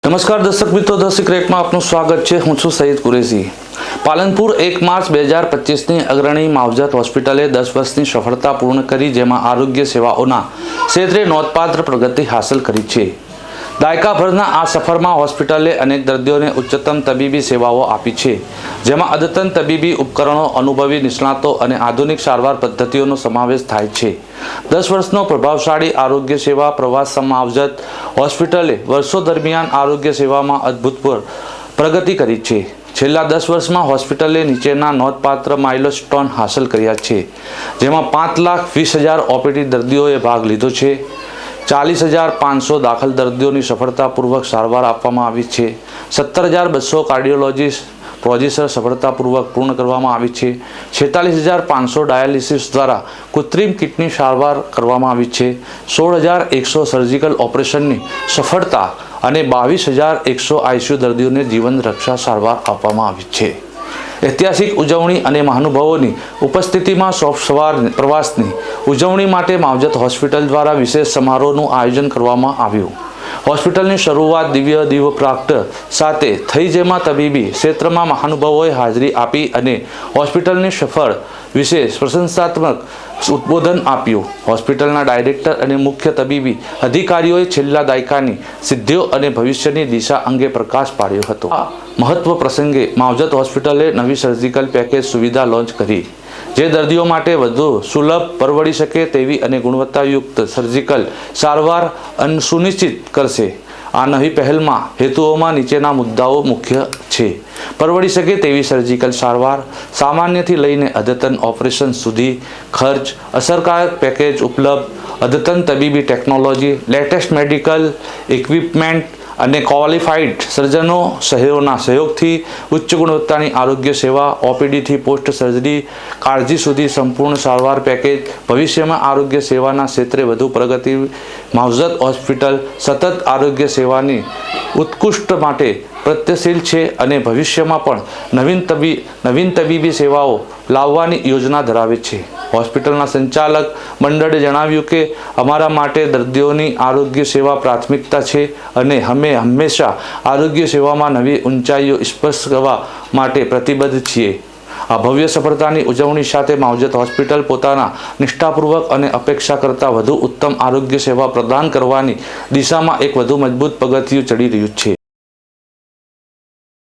નમસ્કાર દર્શક મિત્રો, ધ સિક્રેટમાં આપનું સ્વાગત છે। હું છું સૈયદ કુરેશી। પાલનપુર 1 માર્ચ 2025ની અગ્રણી માવજત હોસ્પિટલે 10 વર્ષની સફળતા પૂર્ણ કરી, જેમાં આરોગ્ય સેવાઓના ક્ષેત્રે નોંધપાત્ર પ્રગતિ હાંસલ કરી છે। દાયકાભરના આ સફરમાં હોસ્પિટલે અનેક દર્દીઓને ઉચ્ચતમ તબીબી સેવાઓ આપી છે, જેમાં અદ્યતન તબીબી ઉપકરણો, અનુભવી નિષ્ણાતો અને આધુનિક સારવાર પદ્ધતિઓનો સમાવેશ થાય છે। 10 વર્ષનો પ્રભાવશાળી આરોગ્ય સેવા પ્રવાસ માવજત હોસ્પિટલે વર્ષો દરમિયાન આરોગ્ય સેવામાં અભૂતપૂર્વ પ્રગતિ કરી છે। છેલ્લા 10 વર્ષમાં હોસ્પિટલે નીચેના નોંધપાત્ર માઇલસ્ટોન હાંસલ કર્યા છે, જેમાં 5,20,000 ઓપીડી દર્દીઓએ ભાગ લીધો છે, 40,500 દાખલ દર્દીઓની સફળતાપૂર્વક સારવાર આપવામાં આવી છે, 17,200 કાર્ડિયોલોજી પ્રોસીજર સફળતાપૂર્વક પૂર્ણ કરવામાં આવી છે, 46,500 ડાયાલિસિસ દ્વારા કૃત્રિમ કિડની સારવાર કરવામાં આવી છે, 16,100 સર્જિકલ ઓપરેશનની સફળતા અને 22,100 આઈસીયુ દર્દીઓને જીવન રક્ષા સારવાર આપવામાં આવી છે। ઐતિહાસિક ઉજવણી અને મહાનુભાવોની ઉપસ્થિતિમાં સવાર પ્રવાસની ઉજવણી માટે માવજત હોસ્પિટલ દ્વારા વિશેષ સમારોહનું આયોજન કરવામાં આવ્યું। હોસ્પિટલની શરૂઆત દિવ્ય દીવ પ્રાગટ્ય સાથે થઈ, જેમાં તબીબી ક્ષેત્રમાં મહાનુભાવોએ હાજરી આપી અને હોસ્પિટલની સફળ વિશેષ પ્રશંસાત્મક ઉદ્બોધન આપ્યું। હોસ્પિટલના ડાયરેક્ટર અને મુખ્ય તબીબી અધિકારીઓએ છેલ્લા દાયકાની સિદ્ધિઓ અને ભવિષ્યની દિશા અંગે પ્રકાશ પાડ્યો હતો। આ મહત્વ પ્રસંગે માવજત હોસ્પિટલે નવી સર્જિકલ પેકેજ સુવિધા લોન્ચ કરી, જે દર્દીઓ માટે વધુ સુલભ, પરવડી શકે તેવી અને ગુણવત્તાયુક્ત સર્જિકલ સારવાર સુનિશ્ચિત કરશે। આ નવી પહેલમાં હેતુઓમાં નીચેના મુદ્દાઓ મુખ્ય છે: પરવડી શકે તેવી સર્જિકલ સારવાર, સામાન્યથી લઈને અદ્યતન ઓપરેશન સુધી ખર્ચ અસરકારક પેકેજ ઉપલબ્ધ, અદ્યતન તબીબી ટેકનોલોજી, લેટેસ્ટ મેડિકલ ઇક્વિપમેન્ટ અને ક્વોલિફાઈડ સર્જનો સહયોગના સહયોગથી ઉચ્ચ ગુણવત્તાની આરોગ્ય સેવા, ઓપીડીથી પોસ્ટ સર્જરી કાળજી સુધી સંપૂર્ણ સારવાર પેકેજ। ભવિષ્યમાં આરોગ્ય સેવાના ક્ષેત્રે વધુ પ્રગતિ। માવજત હોસ્પિટલ સતત આરોગ્ય સેવાની ઉત્કૃષ્ટ માટે પ્રયત્નશીલ છે અને ભવિષ્યમાં પણ નવીન તબીબી સેવાઓ લાવવાની યોજના ધરાવે છે। હોસ્પિટલના સંચાલક મંડળે જણાવ્યું કે, અમારા માટે દર્દીઓની આરોગ્ય સેવા પ્રાથમિકતા છે અને અમે હંમેશા આરોગ્ય સેવામાં નવી ઊંચાઈઓ સ્પર્શ કરવા માટે પ્રતિબદ્ધ છીએ। આ ભવ્ય સફળતાની ઉજવણી સાથે માવજત હોસ્પિટલ પોતાના નિષ્ઠાપૂર્વક અને અપેક્ષા કરતાં વધુ ઉત્તમ આરોગ્ય સેવા પ્રદાન કરવાની દિશામાં એક વધુ મજબૂત પગથિયું ચડી રહ્યું છે।